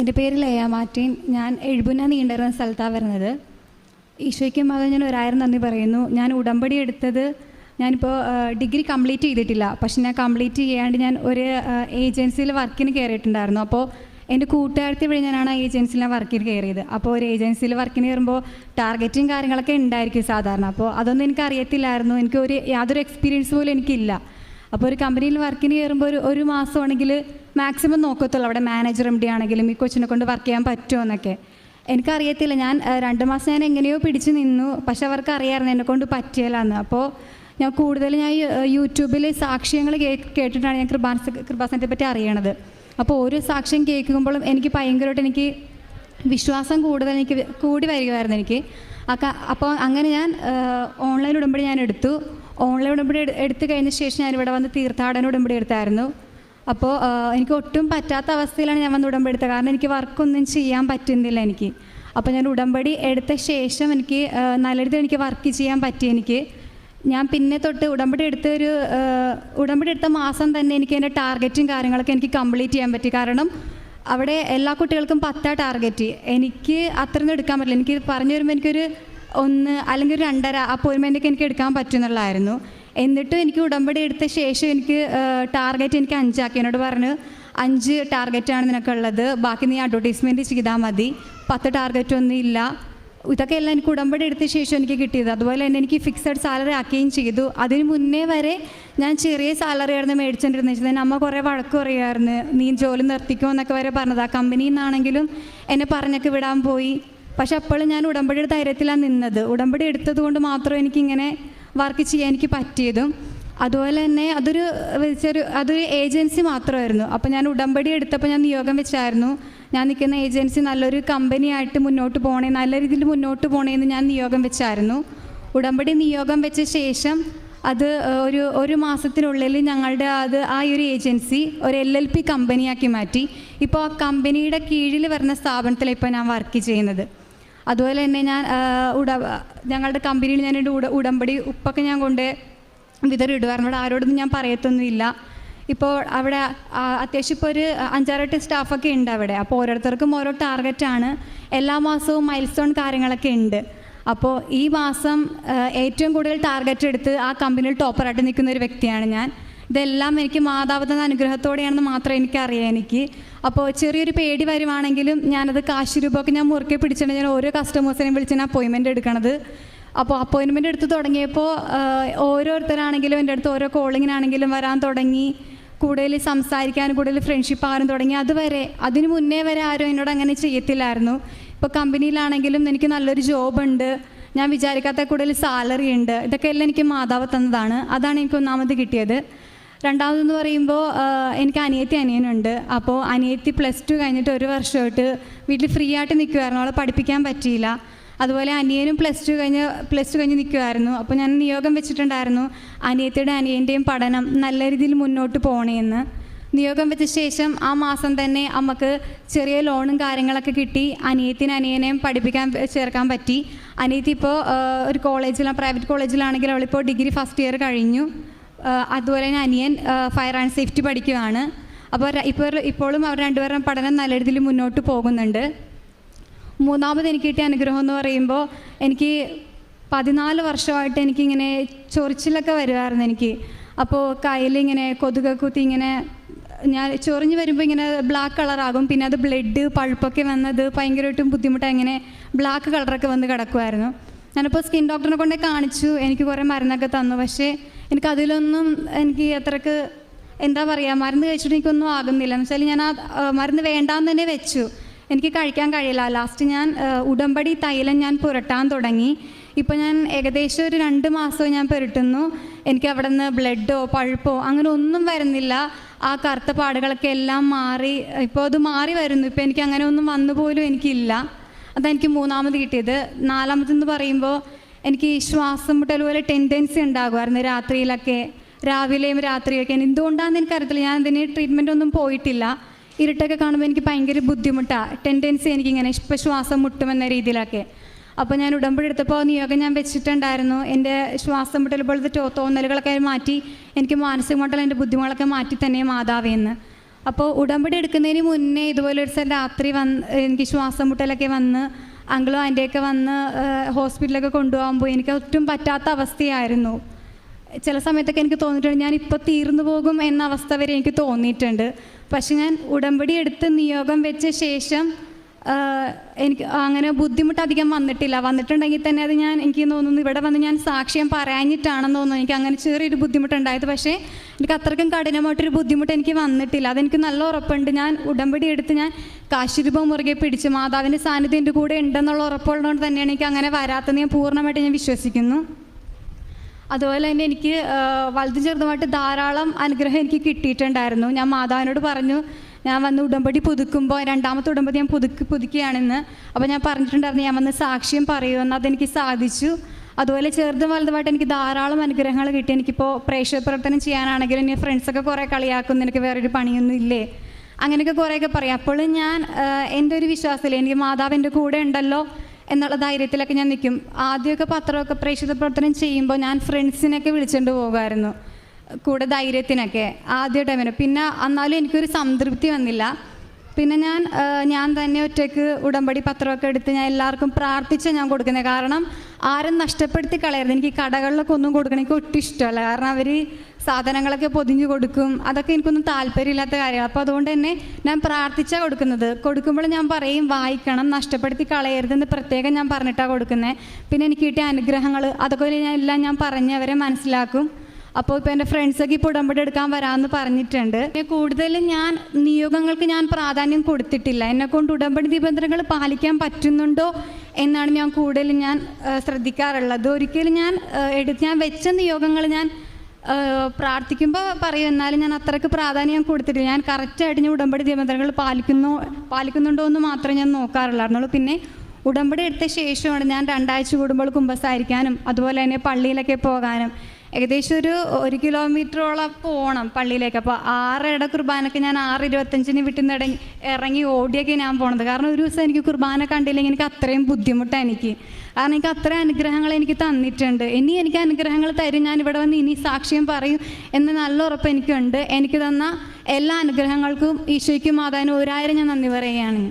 എൻ്റെ പേര് ലയ മാർട്ടിൻ. ഞാൻ എഴുപുന്ന നീണ്ടരുന്ന സ്ഥലത്താണ് വരുന്നത്. ഈശോയ്ക്കും മകൻ ഞാൻ 1000 നന്ദി പറയുന്നു. ഞാൻ ഉടമ്പടി എടുത്തത് ഞാനിപ്പോൾ ഡിഗ്രി കംപ്ലീറ്റ് ചെയ്തിട്ടില്ല. പക്ഷെ ഞാൻ കംപ്ലീറ്റ് ചെയ്യാണ്ട് ഞാൻ ഒരു ഏജൻസിയിൽ വർക്കിന് കയറിയിട്ടുണ്ടായിരുന്നു. അപ്പോൾ എൻ്റെ കൂട്ടുകാരത്തി വഴി ഞാനാണ് ആ ഏജൻസിയിൽ വർക്കിന് കയറിയത്. അപ്പോൾ ഒരു ഏജൻസിയിൽ വർക്കിന് കയറുമ്പോൾ ടാർഗറ്റും കാര്യങ്ങളൊക്കെ ഉണ്ടായിരിക്കും സാധാരണ. അപ്പോൾ അതൊന്നും എനിക്ക് അറിയത്തില്ലായിരുന്നു. എനിക്ക് യാതൊരു എക്സ്പീരിയൻസ് പോലും എനിക്കില്ല. അപ്പോൾ ഒരു കമ്പനിയിൽ വർക്കിന് കയറുമ്പോൾ ഒരു മാസമാണെങ്കിൽ മാക്സിമം നോക്കത്തുള്ളൂ അവിടെ മാനേജർ എം ഡി ആണെങ്കിലും ഈ കൊച്ചിനെ കൊണ്ട് വർക്ക് ചെയ്യാൻ പറ്റുമോ എന്നൊക്കെ. എനിക്കറിയത്തില്ല. ഞാൻ 2 മാസം ഞാൻ എങ്ങനെയോ പിടിച്ച് നിന്നു. പക്ഷെ അവർക്ക് അറിയാമായിരുന്നു എന്നെ കൊണ്ട് പറ്റിയല്ലാന്ന്. അപ്പോൾ ഞാൻ യൂട്യൂബിൽ സാക്ഷ്യങ്ങൾ കേട്ടിട്ടാണ് ഞാൻ കൃപാസനത്തെ പറ്റി അറിയണത്. അപ്പോൾ ഓരോ സാക്ഷ്യം കേൾക്കുമ്പോഴും എനിക്ക് ഭയങ്കരമായിട്ട് വിശ്വാസം കൂടി വരികയായിരുന്നു എനിക്ക്. അപ്പോൾ അങ്ങനെ ഞാൻ ഓൺലൈൻ ഉടമ്പടി ഞാൻ എടുത്തു. ഓൺലൈൻ ഉടമ്പടി എടുത്തു കഴിഞ്ഞ ശേഷം ഞാൻ ഇവിടെ വന്ന് തീർത്ഥാടന ഉടമ്പടി എടുത്തായിരുന്നു. അപ്പോൾ എനിക്ക് ഒട്ടും പറ്റാത്ത അവസ്ഥയിലാണ് ഞാൻ വന്ന് ഉടമ്പടി എടുത്തത്. കാരണം എനിക്ക് വർക്കൊന്നും ചെയ്യാൻ പറ്റുന്നില്ല എനിക്ക്. അപ്പോൾ ഞാൻ ഉടമ്പടി എടുത്ത ശേഷം എനിക്ക് നല്ല രീതിയിൽ എനിക്ക് വർക്ക് ചെയ്യാൻ പറ്റി. ഞാൻ പിന്നെ തൊട്ട് ഉടമ്പടി എടുത്ത മാസം തന്നെ എനിക്ക് എൻ്റെ ടാർഗറ്റും കാര്യങ്ങളൊക്കെ എനിക്ക് കംപ്ലീറ്റ് ചെയ്യാൻ പറ്റി. കാരണം അവിടെ എല്ലാ കുട്ടികൾക്കും 10 ടാർഗറ്റ്. എനിക്ക് അത്രയൊന്നും എടുക്കാൻ പറ്റില്ല. എനിക്ക് പറഞ്ഞു വരുമ്പോൾ എനിക്കൊരു 1 അല്ലെങ്കിൽ ഒരു 2.5 ആ പോയിൻറ്റൊക്കെ എനിക്ക് എടുക്കാൻ പറ്റുന്നുള്ളായിരുന്നു. എന്നിട്ടും എനിക്ക് ഉടമ്പടി എടുത്ത ശേഷം എനിക്ക് ടാർഗറ്റ് എനിക്ക് 5 ആക്കി. എന്നോട് പറഞ്ഞു 5 ടാർഗറ്റാണ് നിനക്കുള്ളത്, ബാക്കി നീ അഡ്വർടൈസ്മെൻറ്റ് ചെയ്താൽ മതി, 10 ടാർഗറ്റൊന്നും ഇല്ല. ഇതൊക്കെ എല്ലാം എനിക്ക് ഉടമ്പടി എടുത്ത ശേഷം എനിക്ക് കിട്ടിയത്. അതുപോലെ തന്നെ എനിക്ക് ഫിക്സഡ് സാലറി ആക്കുകയും ചെയ്തു. അതിന് മുന്നേ വരെ ഞാൻ ചെറിയ സാലറി ആയിരുന്നു മേടിച്ചുകൊണ്ടിരുന്നത്. വെച്ചാൽ അമ്മ കുറേ വഴക്ക് പറയുമായിരുന്നു, നീ ജോലി നിർത്തിക്കോ എന്നൊക്കെ വരെ പറഞ്ഞത്. ആ കമ്പനിയിൽ നിന്നാണെങ്കിലും എന്നെ പറഞ്ഞൊക്കെ വിടാൻ പോയി. പക്ഷെ അപ്പോഴും ഞാൻ ഉടമ്പടിയുടെ ധൈര്യത്തിലാണ് നിന്നത്. ഉടമ്പടി എടുത്തത് കൊണ്ട് മാത്രം എനിക്കിങ്ങനെ വർക്ക് ചെയ്യാൻ എനിക്ക് പറ്റിയതും. അതുപോലെ തന്നെ അതൊരു ഏജൻസി മാത്രമായിരുന്നു. അപ്പോൾ ഞാൻ ഉടമ്പടി എടുത്തപ്പോൾ ഞാൻ നിയോഗം വെച്ചായിരുന്നു, ഞാൻ നിൽക്കുന്ന ഏജൻസി നല്ലൊരു കമ്പനിയായിട്ട് നല്ല രീതിയിൽ മുന്നോട്ട് പോകണേന്ന് ഞാൻ നിയോഗം വെച്ചായിരുന്നു. ഉടമ്പടി നിയോഗം വെച്ച ശേഷം അത് ഒരു മാസത്തിനുള്ളിൽ ഞങ്ങളുടെ ആ ഒരു ഏജൻസി ഒരു LLP കമ്പനിയാക്കി മാറ്റി. ഇപ്പോൾ ആ കമ്പനിയുടെ കീഴിൽ വരുന്ന സ്ഥാപനത്തിലാണ് ഇപ്പോൾ ഞാൻ വർക്ക് ചെയ്യുന്നത്. അതുപോലെ തന്നെ ഞാൻ ഞങ്ങളുടെ കമ്പനിയിൽ ഞാൻ ഉടമ്പടി ഉപ്പൊക്കെ ഞാൻ കൊണ്ട് വിതറിയിടുമായിരുന്നു. അവിടെ ആരോടൊന്നും ഞാൻ പറയത്തൊന്നുമില്ല. ഇപ്പോൾ അവിടെ അത്യാവശ്യം ഇപ്പോൾ ഒരു 5-6 സ്റ്റാഫൊക്കെ ഉണ്ട് അവിടെ. അപ്പോൾ ഓരോരുത്തർക്കും ഓരോ ടാർഗറ്റാണ്. എല്ലാ മാസവും മൈൽ സ്റ്റോൺ കാര്യങ്ങളൊക്കെ ഉണ്ട്. അപ്പോൾ ഈ മാസം ഏറ്റവും കൂടുതൽ ടാർഗറ്റ് എടുത്ത് ആ കമ്പനിയിൽ ടോപ്പറായിട്ട് നിൽക്കുന്ന ഒരു വ്യക്തിയാണ് ഞാൻ. ഇതെല്ലാം എനിക്ക് മാതാപിതാവിൻ്റെ അനുഗ്രഹത്തോടെയാണെന്ന് മാത്രമേ എനിക്കറിയാം. അപ്പോൾ ചെറിയൊരു പേടി വരുവാണെങ്കിലും ഞാനത് കാശ് രൂപമൊക്കെ ഞാൻ മുറുക്കെ പിടിച്ചിട്ട് ഞാൻ ഓരോ കസ്റ്റമേഴ്സിനെയും വിളിച്ച് ഞാൻ അപ്പോയിൻമെൻറ്റ് എടുക്കണത്. അപ്പോൾ അപ്പോയിൻമെൻറ്റ് എടുത്ത് തുടങ്ങിയപ്പോൾ ഓരോരുത്തരാണെങ്കിലും എൻ്റെ അടുത്ത് ഓരോ കോളിങ്ങിനാണെങ്കിലും വരാൻ തുടങ്ങി, കൂടുതൽ സംസാരിക്കാനും കൂടുതൽ ഫ്രണ്ട്ഷിപ്പ് ആകാനും തുടങ്ങി. അതിന് മുന്നേ വരെ ആരും എന്നോട് അങ്ങനെ ചെയ്യത്തില്ലായിരുന്നു. ഇപ്പോൾ കമ്പനിയിലാണെങ്കിലും എനിക്ക് നല്ലൊരു ജോബുണ്ട്, ഞാൻ വിചാരിക്കാത്ത കൂടുതൽ സാലറി ഉണ്ട്. ഇതൊക്കെ എല്ലാം എനിക്ക് മാതാവ് തന്നതാണ്. അതാണ് എനിക്ക് ഒന്നാമത് കിട്ടിയത്. രണ്ടാമതെന്ന് പറയുമ്പോൾ എനിക്ക് അനിയനുണ്ട്. അപ്പോൾ അനിയത്തി +2 കഴിഞ്ഞിട്ട് 1 വർഷമായിട്ട് വീട്ടിൽ ഫ്രീ ആയിട്ട് നിൽക്കുമായിരുന്നു. അവളെ പഠിപ്പിക്കാൻ പറ്റിയില്ല. അതുപോലെ അനിയനും +2 കഴിഞ്ഞ് നിൽക്കുമായിരുന്നു. അപ്പോൾ ഞാൻ നിയോഗം വെച്ചിട്ടുണ്ടായിരുന്നു അനിയൻ്റെയും പഠനം നല്ല രീതിയിൽ മുന്നോട്ട് പോകണമെന്ന്. നിയോഗം വെച്ച ശേഷം ആ മാസം തന്നെ അമ്മക്ക് ചെറിയ ലോണും കാര്യങ്ങളൊക്കെ കിട്ടി. അനിയനെയും പഠിപ്പിക്കാൻ ചേർക്കാൻ പറ്റി. അനിയത്തി ഇപ്പോൾ ഒരു പ്രൈവറ്റ് കോളേജിലാണെങ്കിൽ അവളിപ്പോൾ ഡിഗ്രി ഫസ്റ്റ് ഇയർ കഴിഞ്ഞു. അതുപോലെ തന്നെ അനിയൻ ഫയർ ആൻഡ് സേഫ്റ്റി പഠിക്കുകയാണ്. അപ്പോൾ ഇപ്പോഴും അവർ രണ്ടുപേരും പഠനം നല്ല രീതിയിൽ മുന്നോട്ട് പോകുന്നുണ്ട്. മൂന്നാമത് എനിക്ക് കിട്ടിയ അനുഗ്രഹം എന്ന് പറയുമ്പോൾ എനിക്ക് 14 വർഷമായിട്ട് എനിക്കിങ്ങനെ ചൊറിച്ചിലൊക്കെ വരുമായിരുന്നു എനിക്ക്. അപ്പോൾ കയ്യിലിങ്ങനെ കൊതുക് കുത്തി ഇങ്ങനെ ഞാൻ ചൊറിഞ്ഞ് വരുമ്പോൾ ഇങ്ങനെ ബ്ലാക്ക് കളറാകും. പിന്നെ അത് ബ്ലഡ് പഴുപ്പൊക്കെ വന്നത് ഭയങ്കരമായിട്ടും ബുദ്ധിമുട്ടായി ഇങ്ങനെ ബ്ലാക്ക് കളറൊക്കെ വന്ന് കിടക്കുമായിരുന്നു. ഞാനിപ്പോൾ സ്കിൻ ഡോക്ടറിനെ കൊണ്ടേ കാണിച്ചു, എനിക്ക് കുറേ മരുന്നൊക്കെ തന്നു. പക്ഷേ എനിക്കതിലൊന്നും അത്രക്ക് മരുന്ന് കഴിച്ചിട്ട് എനിക്കൊന്നും ആകുന്നില്ല. എന്ന് വെച്ചാൽ ഞാൻ ആ മരുന്ന് വേണ്ടാന്ന് തന്നെ വെച്ചു, എനിക്ക് കഴിക്കാൻ കഴിയില്ല. ലാസ്റ്റ് ഞാൻ ഉടമ്പടി തൈലം ഞാൻ പുരട്ടാൻ തുടങ്ങി. ഇപ്പോൾ ഞാൻ ഏകദേശം ഒരു 2 മാസം ഞാൻ പുരട്ടുന്നു. എനിക്ക് അവിടെ നിന്ന് ബ്ലഡോ പഴുപ്പോ അങ്ങനെ ഒന്നും വരുന്നില്ല. ആ കറുത്ത പാടുകളൊക്കെ എല്ലാം മാറി. ഇപ്പോൾ അത് മാറി വരുന്നു. ഇപ്പോൾ എനിക്ക് അങ്ങനെ ഒന്നും വന്നു പോലും എനിക്കില്ല. അതെനിക്ക് മൂന്നാമത് കിട്ടിയത്. നാലാമതെന്ന് പറയുമ്പോൾ എനിക്ക് ശ്വാസം മുട്ടൽ പോലെ ടെൻഡൻസി ഉണ്ടാകുമായിരുന്നു രാവിലെയും രാത്രിയൊക്കെ. എന്തുകൊണ്ടാണെന്ന് എനിക്കറിയത്തില്ല. ഞാൻ ഇതിന് ട്രീറ്റ്മെൻ്റ് ഒന്നും പോയിട്ടില്ല. ഇരുട്ടൊക്കെ കാണുമ്പോൾ എനിക്ക് ഭയങ്കര ബുദ്ധിമുട്ടാണ്. ടെൻഡൻസി എനിക്കിങ്ങനെ ഇപ്പോൾ ശ്വാസം മുട്ടുമെന്ന രീതിയിലൊക്കെ. അപ്പോൾ ഞാൻ ഉടമ്പടി എടുത്തപ്പോൾ നിയോഗം ഞാൻ വെച്ചിട്ടുണ്ടായിരുന്നു, എൻ്റെ ശ്വാസം മുട്ടൽ പോലത്തെ തോന്നലുകളൊക്കെ മാറ്റി എനിക്ക് മാനസികമായിട്ടുള്ള എൻ്റെ ബുദ്ധിമുട്ടുകളൊക്കെ മാറ്റി തന്നെ മാതാവേന്ന്. അപ്പോൾ ഉടമ്പടി എടുക്കുന്നതിന് മുന്നേ ഇതുപോലെ ഒരു ദിവസം രാത്രി എനിക്ക് ശ്വാസം മുട്ടലൊക്കെ വന്ന് അങ്കിളും ആൻറ്റിയൊക്കെ വന്ന് ഹോസ്പിറ്റലൊക്കെ കൊണ്ടുപോകുമ്പോൾ എനിക്ക് ഒട്ടും പറ്റാത്ത അവസ്ഥയായിരുന്നു. ചില സമയത്തൊക്കെ എനിക്ക് തോന്നിയിട്ടുണ്ട് ഞാനിപ്പോൾ തീർന്നു പോകും എന്ന അവസ്ഥ വരെ എനിക്ക് തോന്നിയിട്ടുണ്ട്. പക്ഷെ ഞാൻ ഉടമ്പടി എടുത്ത് നിയോഗം വെച്ച ശേഷം എനിക്ക് അങ്ങനെ ബുദ്ധിമുട്ട് അധികം വന്നിട്ടുണ്ടെങ്കിൽ തന്നെ അത് എനിക്ക് തോന്നുന്നു ഇവിടെ വന്ന് ഞാൻ സാക്ഷ്യം പറയാഞ്ഞിട്ടാണെന്ന് തോന്നുന്നു എനിക്ക് അങ്ങനെ ചെറിയൊരു ബുദ്ധിമുട്ടുണ്ടായത്. പക്ഷേ എനിക്ക് അത്രയ്ക്കും കഠിനമായിട്ടൊരു ബുദ്ധിമുട്ട് എനിക്ക് വന്നിട്ടില്ല. അതെനിക്ക് നല്ല ഉറപ്പുണ്ട്. ഞാൻ ഉടമ്പടി എടുത്ത് ഞാൻ കാശിരൂപം മുറുകെ പിടിച്ച് മാതാവിൻ്റെ സാന്നിധ്യം എൻ്റെ കൂടെ ഉണ്ടെന്നുള്ള ഉറപ്പുള്ളതുകൊണ്ട് തന്നെയാണ് എനിക്ക് അങ്ങനെ വരാത്തത് ഞാൻ പൂർണ്ണമായിട്ട് ഞാൻ വിശ്വസിക്കുന്നു. അതുപോലെ തന്നെ എനിക്ക് വലുതും ചെറുതുമായിട്ട് ധാരാളം അനുഗ്രഹം എനിക്ക് കിട്ടിയിട്ടുണ്ടായിരുന്നു. ഞാൻ മാതാവിനോട് പറഞ്ഞു ഞാൻ വന്ന് ഉടമ്പടി പുതുക്കുമ്പോൾ രണ്ടാമത്തെ ഉടമ്പടി ഞാൻ പുതുക്കുകയാണെന്ന്. അപ്പോൾ ഞാൻ പറഞ്ഞിട്ടുണ്ടായിരുന്നു ഞാൻ വന്ന് സാക്ഷ്യം പറയുമെന്ന്. അതെനിക്ക് സാധിച്ചു. അതുപോലെ ചെറുതും വലുതുമായിട്ട് എനിക്ക് ധാരാളം അനുഗ്രഹങ്ങൾ കിട്ടി. എനിക്കിപ്പോൾ പ്രേക്ഷക പ്രവർത്തനം ചെയ്യാനാണെങ്കിലും എൻ്റെ ഫ്രണ്ട്സൊക്കെ കുറേ കളിയാക്കും, നിനക്ക് വേറൊരു പണിയൊന്നും ഇല്ലേ, അങ്ങനെയൊക്കെ കുറേയൊക്കെ പറയും. അപ്പോഴും ഞാൻ എൻ്റെ ഒരു വിശ്വാസത്തിൽ എനിക്ക് മാതാവ് എൻ്റെ കൂടെ ഉണ്ടല്ലോ എന്നുള്ള ധൈര്യത്തിലൊക്കെ ഞാൻ നിൽക്കും. ആദ്യമൊക്കെ പത്രമൊക്കെ പ്രേക്ഷിത പ്രവർത്തനം ചെയ്യുമ്പോൾ ഞാൻ ഫ്രണ്ട്സിനൊക്കെ വിളിച്ചുകൊണ്ട് പോകുമായിരുന്നു കൂടെ ധൈര്യത്തിനൊക്കെ ആദ്യ ടൈമിന്. പിന്നെ എന്നാലും എനിക്കൊരു സംതൃപ്തി വന്നില്ല. പിന്നെ ഞാൻ തന്നെ ഒറ്റയ്ക്ക് ഉടമ്പടി പത്രമൊക്കെ എടുത്ത് ഞാൻ എല്ലാവർക്കും പ്രാർത്ഥിച്ചാണ് ഞാൻ കൊടുക്കുന്നത്. കാരണം ആരും നഷ്ടപ്പെടുത്തി കളയരുത്. എനിക്ക് കടകളിലൊക്കെ ഒന്നും കൊടുക്കണം എനിക്ക് ഒട്ടും ഇഷ്ടമല്ല. കാരണം അവർ സാധനങ്ങളൊക്കെ പൊതിഞ്ഞു കൊടുക്കും, അതൊക്കെ എനിക്കൊന്നും താല്പര്യമില്ലാത്ത കാര്യമാണ്. അപ്പോൾ അതുകൊണ്ട് തന്നെ ഞാൻ പ്രാർത്ഥിച്ചാണ് കൊടുക്കുമ്പോൾ ഞാൻ പറയും വായിക്കണം, നഷ്ടപ്പെടുത്തി കളയരുതെന്ന് പ്രത്യേകം ഞാൻ പറഞ്ഞിട്ടാണ് കൊടുക്കുന്നത്. പിന്നെ എനിക്ക് കിട്ടിയ അനുഗ്രഹങ്ങൾ അതൊക്കെ എല്ലാം പറഞ്ഞ് അവരെ മനസ്സിലാക്കും. അപ്പോൾ ഇപ്പോൾ എൻ്റെ ഫ്രണ്ട്സൊക്കെ ഇപ്പോൾ ഉടമ്പടി എടുക്കാൻ വരാമെന്ന് പറഞ്ഞിട്ടുണ്ട്. കൂടുതലും ഞാൻ നിയോഗങ്ങൾക്ക് ഞാൻ പ്രാധാന്യം കൊടുത്തിട്ടില്ല. എന്നെക്കൊണ്ട് ഉടമ്പടി നിബന്ധനകൾ പാലിക്കാൻ പറ്റുന്നുണ്ടോ എന്നാണ് ഞാൻ കൂടുതലും ശ്രദ്ധിക്കാറുള്ളത്. ഒരിക്കലും ഞാൻ വെച്ച നിയോഗങ്ങൾ ഞാൻ പ്രാർത്ഥിക്കുമ്പോൾ പറയും, എന്നാലും ഞാൻ അത്രയ്ക്ക് പ്രാധാന്യം കൊടുത്തിട്ടില്ല. ഞാൻ കറക്റ്റായിട്ട് ഞാൻ ഉടമ്പടി നിബന്ധനകൾ പാലിക്കുന്നുണ്ടോ എന്ന് മാത്രമേ ഞാൻ നോക്കാറുള്ളായിരുന്നുള്ളൂ. പിന്നെ ഉടമ്പടി എടുത്ത ശേഷമാണ് ഞാൻ 2 ആഴ്ച കൂടുമ്പോൾ കുമ്പസാരിക്കാനും അതുപോലെ തന്നെ പള്ളിയിലൊക്കെ പോകാനും ഏകദേശം ഒരു 1 കിലോമീറ്ററോളം പോകണം പള്ളിയിലേക്ക്. അപ്പോൾ 6 കുർബാനയ്ക്ക് ഞാൻ 6:25 വീട്ടിൽ നിന്ന് ഇറങ്ങി ഓടിയൊക്കെ ഞാൻ പോണത്. കാരണം ഒരു ദിവസം എനിക്ക് കുർബാന കണ്ടില്ലെങ്കിൽ എനിക്ക് അത്രയും ബുദ്ധിമുട്ടാണ് എനിക്ക്. കാരണം എനിക്ക് അത്രയും അനുഗ്രഹങ്ങൾ എനിക്ക് തന്നിട്ടുണ്ട്. ഇനി എനിക്ക് അനുഗ്രഹങ്ങൾ തരും, ഞാൻ ഇവിടെ വന്ന് ഇനി സാക്ഷ്യം പറയും എന്ന് നല്ല ഉറപ്പ് എനിക്കുണ്ട്. എനിക്ക് തന്ന എല്ലാ അനുഗ്രഹങ്ങൾക്കും ഈശോയ്ക്കും മാതാവിനും 1000 ഞാൻ നന്ദി പറയുകയാണ്.